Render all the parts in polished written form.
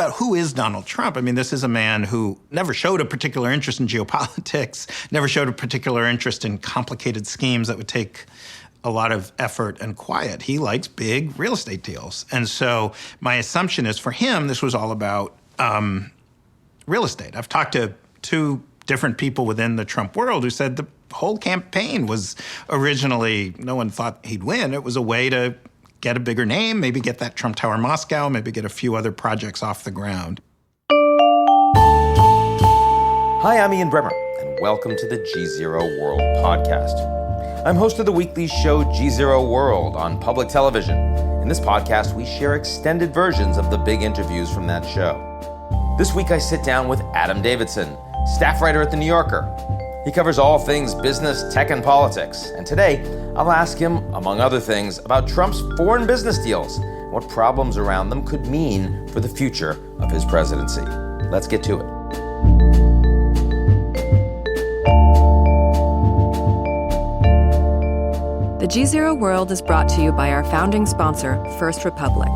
about who is Donald Trump, I mean, this is a man who never showed a particular interest in geopolitics, never showed a particular interest in complicated schemes that would take a lot of effort and quiet. He likes big real estate deals. And so my assumption is for him, this was all about real estate. I've talked to two different people within the Trump world who said the whole campaign was originally, no one thought he'd win. It was a way to get a bigger name, maybe get that Trump Tower Moscow, maybe get a few other projects off the ground. Hi, I'm Ian Bremmer, and welcome to the GZERO World podcast. I'm host of the weekly show GZERO World on public television. In this podcast, we share extended versions of the big interviews from that show. This week, I sit down with Adam Davidson, staff writer at The New Yorker. He covers all things business, tech, and politics. And today, I'll ask him, among other things, about Trump's foreign business deals and what problems around them could mean for the future of his presidency. Let's get to it. The GZERO World is brought to you by our founding sponsor, First Republic.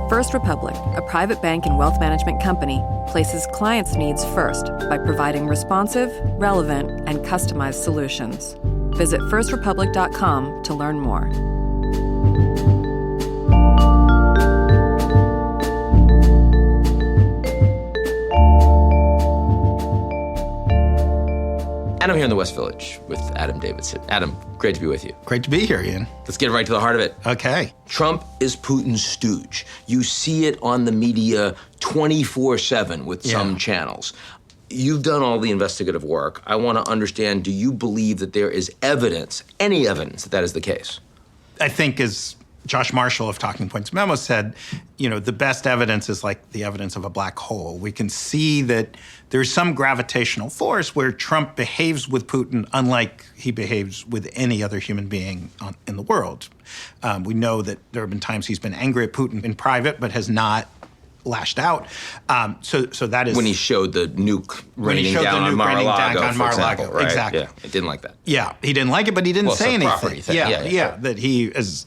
First Republic, a private bank and wealth management company, places clients' needs first by providing responsive, relevant, and customized solutions. Visit firstrepublic.com to learn more. And I'm here in the West Village with Adam Davidson. Adam, great to be with you. Great to be here, Ian. Let's get right to the heart of it. Okay. Trump is Putin's stooge. You see it on the media 24/7 with some channels. You've done all the investigative work. I want to understand, do you believe that there is evidence, any evidence, that is the case? I think, as Josh Marshall of Talking Points Memo said, the best evidence is like the evidence of a black hole. We can see that there's some gravitational force where Trump behaves with Putin unlike he behaves with any other human being in the world. We know that there have been times he's been angry at Putin in private, but has not lashed out. So that is when he showed the nuke raining down on Mar-a-Lago, for example, right? Exactly. Yeah, he didn't like that. Yeah, he didn't like it, but he didn't say anything. Property thing. Yeah, that he, as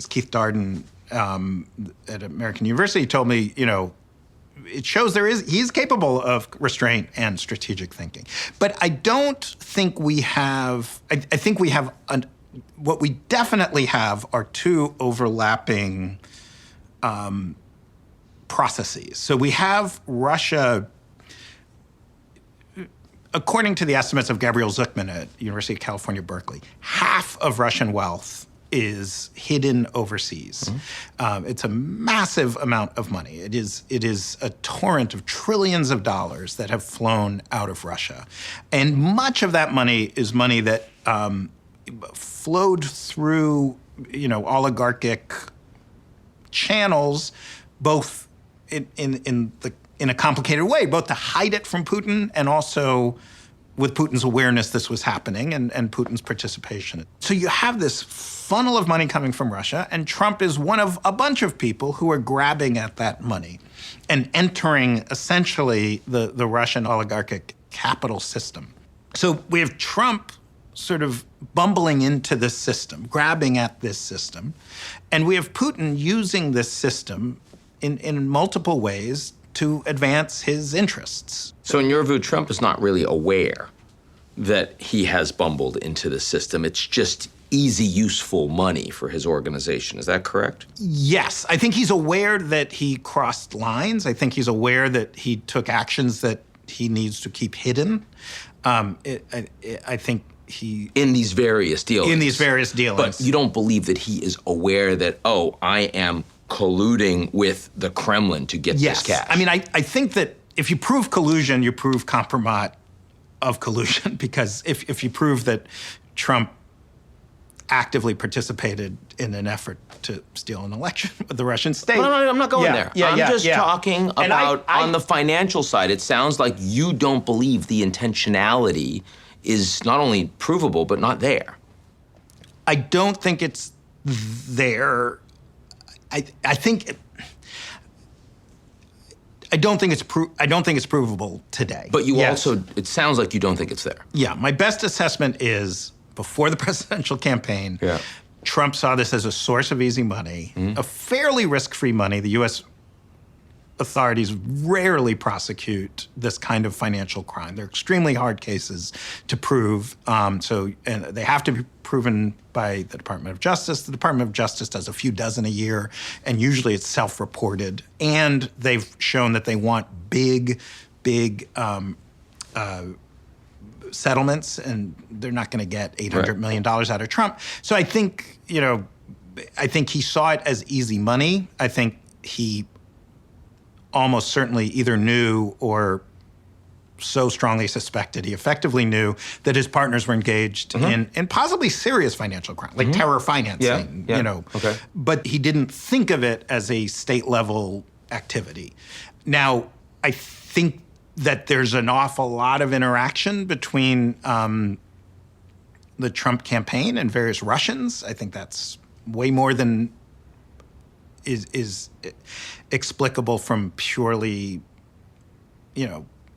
Keith Darden at American University told me, it shows he's capable of restraint and strategic thinking. But I don't think we have, I think we have, what we definitely have are two overlapping processes. So we have Russia, according to the estimates of Gabriel Zuckman at University of California, Berkeley, half of Russian wealth is hidden overseas. Mm-hmm. It's a massive amount of money. It is a torrent of trillions of dollars that have flown out of Russia. And much of that money is money that flowed through, oligarchic channels, both in a complicated way, both to hide it from Putin and also with Putin's awareness this was happening and Putin's participation. So you have this funnel of money coming from Russia, and Trump is one of a bunch of people who are grabbing at that money and entering essentially the Russian oligarchic capital system. So we have Trump sort of bumbling into this system, grabbing at this system, and we have Putin using this system in multiple ways to advance his interests. So in your view, Trump is not really aware that he has bumbled into the system. It's just easy, useful money for his organization. Is that correct? Yes. I think he's aware that he crossed lines. I think he's aware that he took actions that he needs to keep hidden. I think he... In these various dealings. In these various dealings. But you don't believe that he is aware that, I am colluding with the Kremlin to get this cash? I mean, I think that if you prove collusion, you prove compromise of collusion, because if you prove that Trump actively participated in an effort to steal an election with the Russian state. No, I'm not going there. I'm just talking about on the financial side. It sounds like you don't believe the intentionality is not only provable, but not there. I don't think it's there. I don't think it's provable today. But you also, it sounds like you don't think it's there. Yeah, my best assessment is before the presidential campaign, Trump saw this as a source of easy money, a fairly risk-free money. The U.S. authorities rarely prosecute this kind of financial crime. They're extremely hard cases to prove. And they have to be proven by the Department of Justice. The Department of Justice does a few dozen a year, and usually it's self-reported. And they've shown that they want big settlements, and they're not going to get $800 million out of Trump. So I think, he saw it as easy money. I think he almost certainly either knew or so strongly suspected, he effectively knew that his partners were engaged in possibly serious financial crime, like terror financing, Okay. But he didn't think of it as a state-level activity. Now, I think that there's an awful lot of interaction between the Trump campaign and various Russians. I think that's way more than is explicable from purely,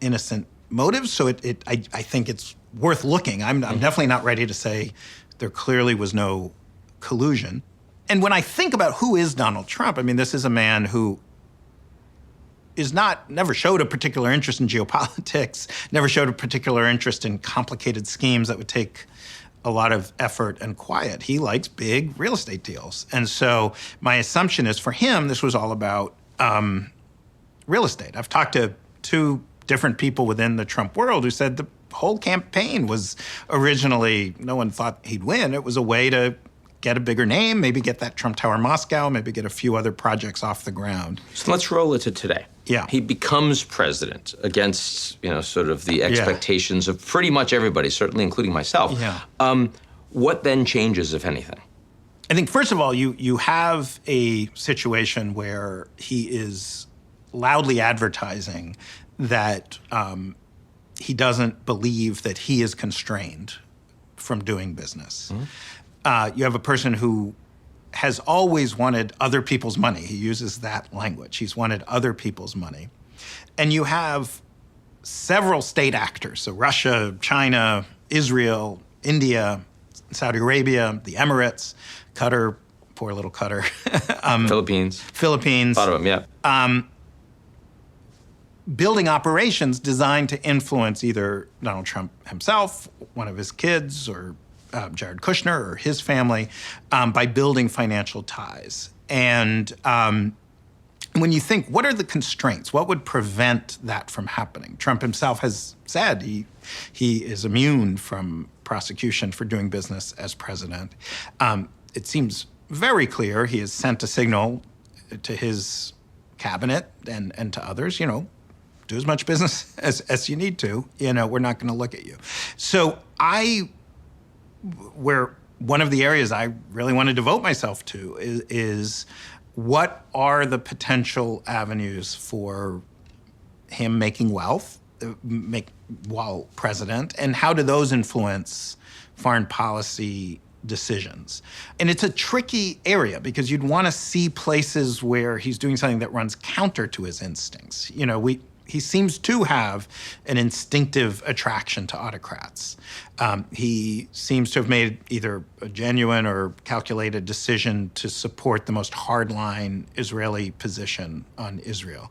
innocent motives. So I think it's worth looking. I'm definitely not ready to say there clearly was no collusion. And when I think about who is Donald Trump, I mean, this is a man who never showed a particular interest in geopolitics, never showed a particular interest in complicated schemes that would take a lot of effort and quiet. He likes big real estate deals. And so my assumption is for him, this was all about real estate. I've talked to two different people within the Trump world who said the whole campaign was originally, no one thought he'd win. It was a way to get a bigger name, maybe get that Trump Tower in Moscow, maybe get a few other projects off the ground. So let's roll it to today. Yeah. He becomes president against, sort of the expectations of pretty much everybody, certainly including myself. Yeah. What then changes, if anything? I think, first of all, you have a situation where he is loudly advertising that he doesn't believe that he is constrained from doing business. You have a person who has always wanted other people's money. He uses that language. He's wanted other people's money. And you have several state actors, so Russia, China, Israel, India, Saudi Arabia, the Emirates, Qatar, poor little Qatar. Philippines. A lot of them, yeah. Building operations designed to influence either Donald Trump himself, one of his kids, or Jared Kushner or his family by building financial ties. And when you think, what are the constraints? What would prevent that from happening? Trump himself has said he is immune from prosecution for doing business as president. It seems very clear he has sent a signal to his cabinet and to others, do as much business as you need to. We're not going to look at you. So where one of the areas I really want to devote myself to is what are the potential avenues for him making wealth while president, and how do those influence foreign policy decisions? And it's a tricky area because you'd want to see places where he's doing something that runs counter to his instincts. He seems to have an instinctive attraction to autocrats. He seems to have made either a genuine or calculated decision to support the most hardline Israeli position on Israel.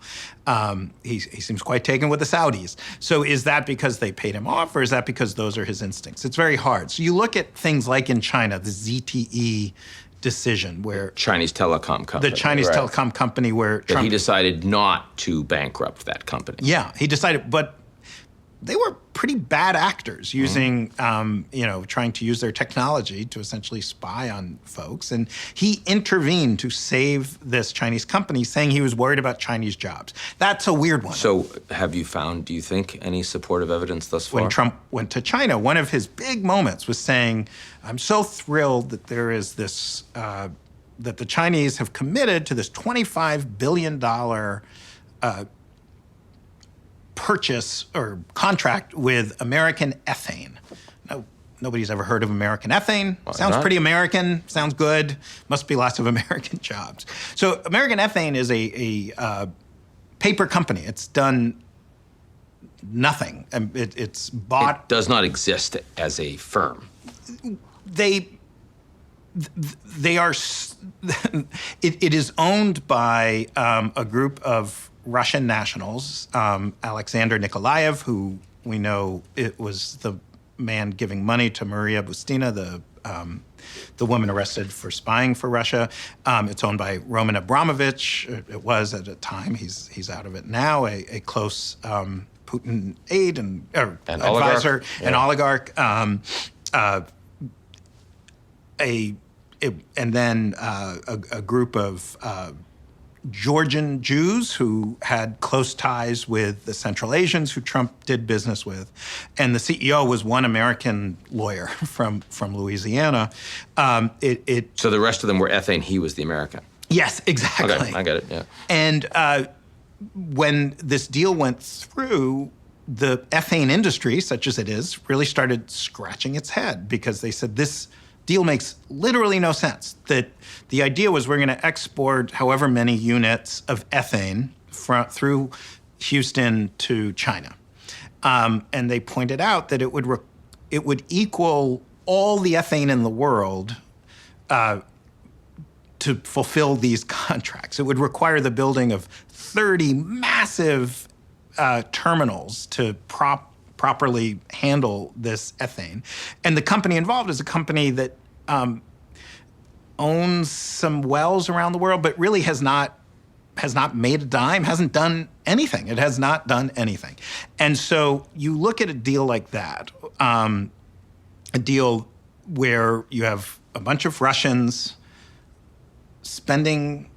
He seems quite taken with the Saudis. So is that because they paid him off, or is that because those are his instincts? It's very hard. So you look at things like in China, the ZTE decision where Chinese telecom company. The Chinese telecom company where Trump... he decided not to bankrupt that company. Yeah, he decided, but they were pretty bad actors using, trying to use their technology to essentially spy on folks. And he intervened to save this Chinese company, saying he was worried about Chinese jobs. That's a weird one. So have you found, do you think, any supportive evidence thus far? When Trump went to China, one of his big moments was saying, I'm so thrilled that there is this, that the Chinese have committed to this $25 billion purchase or contract with American Ethane. No, nobody's ever heard of American Ethane. Sounds pretty American, sounds good, must be lots of American jobs. So American Ethane is a paper company. It's done nothing. It's bought. It does not exist as a firm. They are, it is owned by a group of Russian nationals, Alexander Nikolaev, who we know it was the man giving money to Maria Butina, the woman arrested for spying for Russia. It's owned by Roman Abramovich. It was at a time. He's out of it now. A close Putin aide and advisor, an oligarch. And then a group of Georgian Jews who had close ties with the Central Asians who Trump did business with. And the CEO was one American lawyer from Louisiana. So the rest of them were ethane, he was the American. Yes, exactly. Okay, I get it, yeah. And when this deal went through, the ethane industry, such as it is, really started scratching its head because they said this deal makes literally no sense. That the idea was we're going to export however many units of ethane through Houston to China. And they pointed out that it would equal all the ethane in the world to fulfill these contracts. It would require the building of 30 massive terminals to properly handle this ethane. And the company involved is a company that owns some wells around the world, but really has not made a dime, hasn't done anything. It has not done anything. And so you look at a deal like that, a deal where you have a bunch of Russians spending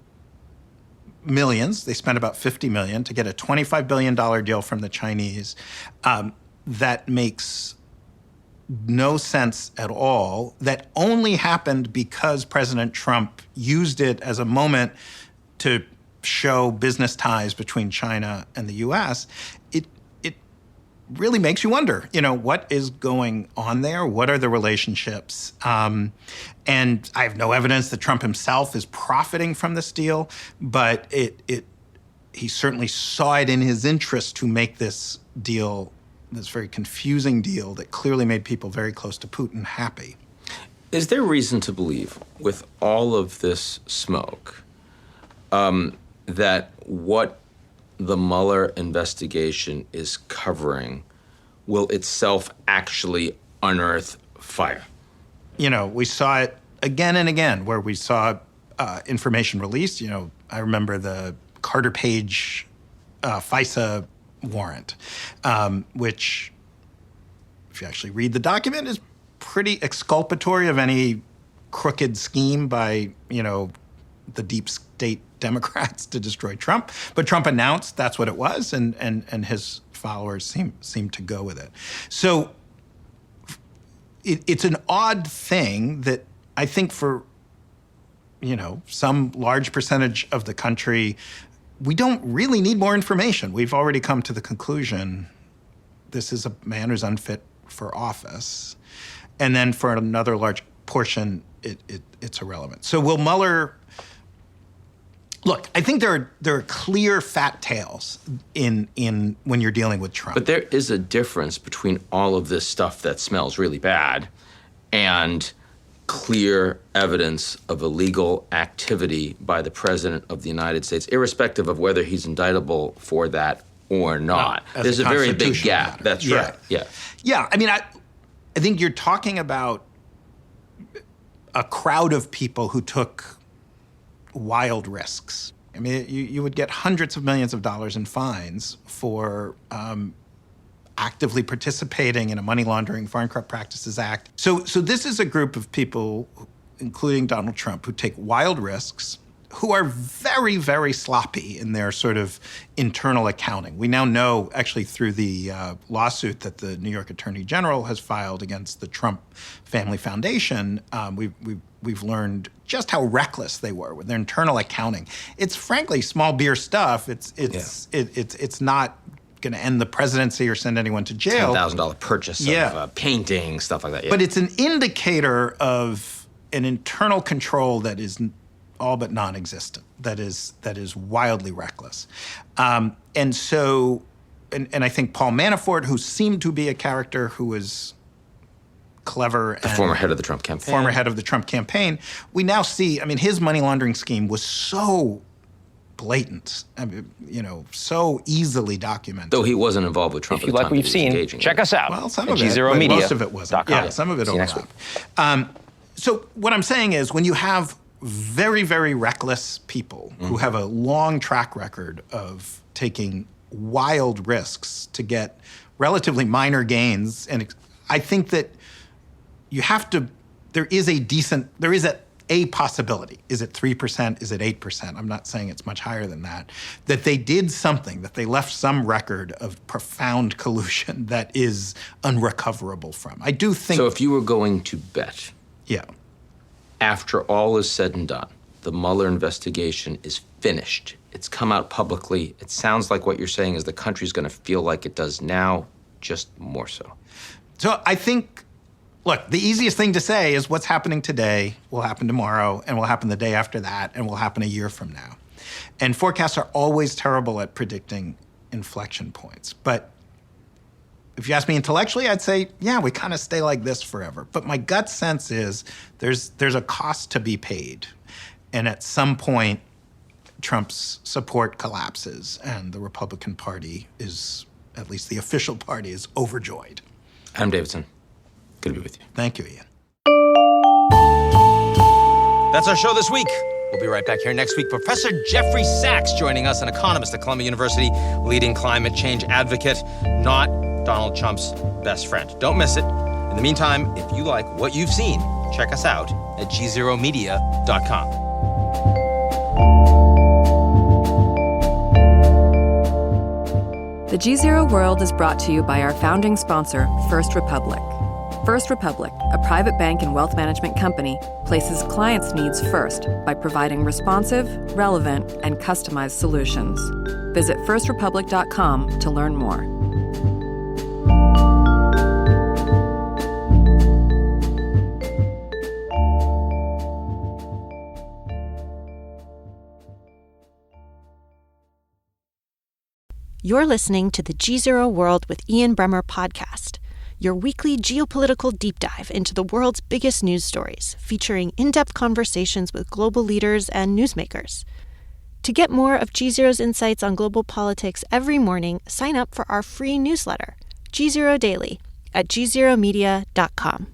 millions. They spent about $50 million to get a $25 billion deal from the Chinese. That makes no sense at all. That only happened because President Trump used it as a moment to show business ties between China and the U.S. It really makes you wonder, what is going on there? What are the relationships? And I have no evidence that Trump himself is profiting from this deal, but he certainly saw it in his interest to make this deal, this very confusing deal that clearly made people very close to Putin happy. Is there reason to believe, with all of this smoke, that what the Mueller investigation is covering will itself actually unearth fire? We saw it again and again, where we saw information released. I remember the Carter Page FISA warrant, which, if you actually read the document, is pretty exculpatory of any crooked scheme by, the deep state Democrats to destroy Trump. But Trump announced that's what it was, and his followers seem to go with it. So it's an odd thing that I think for, some large percentage of the country, we don't really need more information. We've already come to the conclusion this is a man who's unfit for office. And then for another large portion, it's irrelevant. So will Mueller... Look, I think there are clear fat tails in when you're dealing with Trump. But there is a difference between all of this stuff that smells really bad and clear evidence of illegal activity by the President of the United States, irrespective of whether he's indictable for that or not. There's a very big gap. Matter. That's right. Yeah. Yeah. I mean, I think you're talking about a crowd of people who took wild risks. I mean, you would get hundreds of millions of dollars in fines for actively participating in a money laundering Foreign Corrupt Practices Act. So this is a group of people, including Donald Trump, who take wild risks, who are very, very sloppy in their sort of internal accounting. We now know, actually through the lawsuit that the New York Attorney General has filed against the Trump Family Foundation, we've learned just how reckless they were with their internal accounting. It's frankly small beer stuff. It's not going to end the presidency or send anyone to jail. $10,000 purchase of painting, stuff like that. Yeah. But it's an indicator of an internal control that is all but non-existent, that is wildly reckless. And so, and I think Paul Manafort, who seemed to be a character who was clever. The former head of the Trump campaign. Former head of the Trump campaign. We now see, I mean, his money laundering scheme was so blatant. I mean, so easily documented. Though he wasn't involved with Trump If at you the like time what he you've was seen, engaging check in. us out Well, some at of it, GZERO but Media. most of it wasn't. Yeah, some of it See you next overlapped. week. So what I'm saying is when you have very, very reckless people who have a long track record of taking wild risks to get relatively minor gains, and I think that you have to, there is a possibility. Is it 3%? Is it 8%? I'm not saying it's much higher than that. That they did something, that they left some record of profound collusion that is unrecoverable from. I do think. So if you were going to bet, Yeah. after all is said and done, the Mueller investigation is finished. It's come out publicly. It sounds like what you're saying is the country's going to feel like it does now, just more so. So I think, look, the easiest thing to say is what's happening today will happen tomorrow, and will happen the day after that, and will happen a year from now. And forecasts are always terrible at predicting inflection points. But if you ask me intellectually, I'd say, yeah, we kind of stay like this forever. But my gut sense is there's a cost to be paid. And at some point, Trump's support collapses, and the Republican Party is, at least the official party, is overjoyed. Adam Davidson, good to be with you. Thank you, Ian. That's our show this week. We'll be right back here next week. Professor Jeffrey Sachs joining us, an economist at Columbia University, leading climate change advocate, not Donald Trump's best friend. Don't miss it. In the meantime, if you like what you've seen, check us out at gzeromedia.com. The GZERO World is brought to you by our founding sponsor, First Republic. First Republic, a private bank and wealth management company, places clients' needs first by providing responsive, relevant, and customized solutions. Visit firstrepublic.com to learn more. You're listening to the GZERO World with Ian Bremmer podcast, your weekly geopolitical deep dive into the world's biggest news stories, featuring in-depth conversations with global leaders and newsmakers. To get more of GZERO's insights on global politics every morning, sign up for our free newsletter, GZERO Daily, at gzeromedia.com.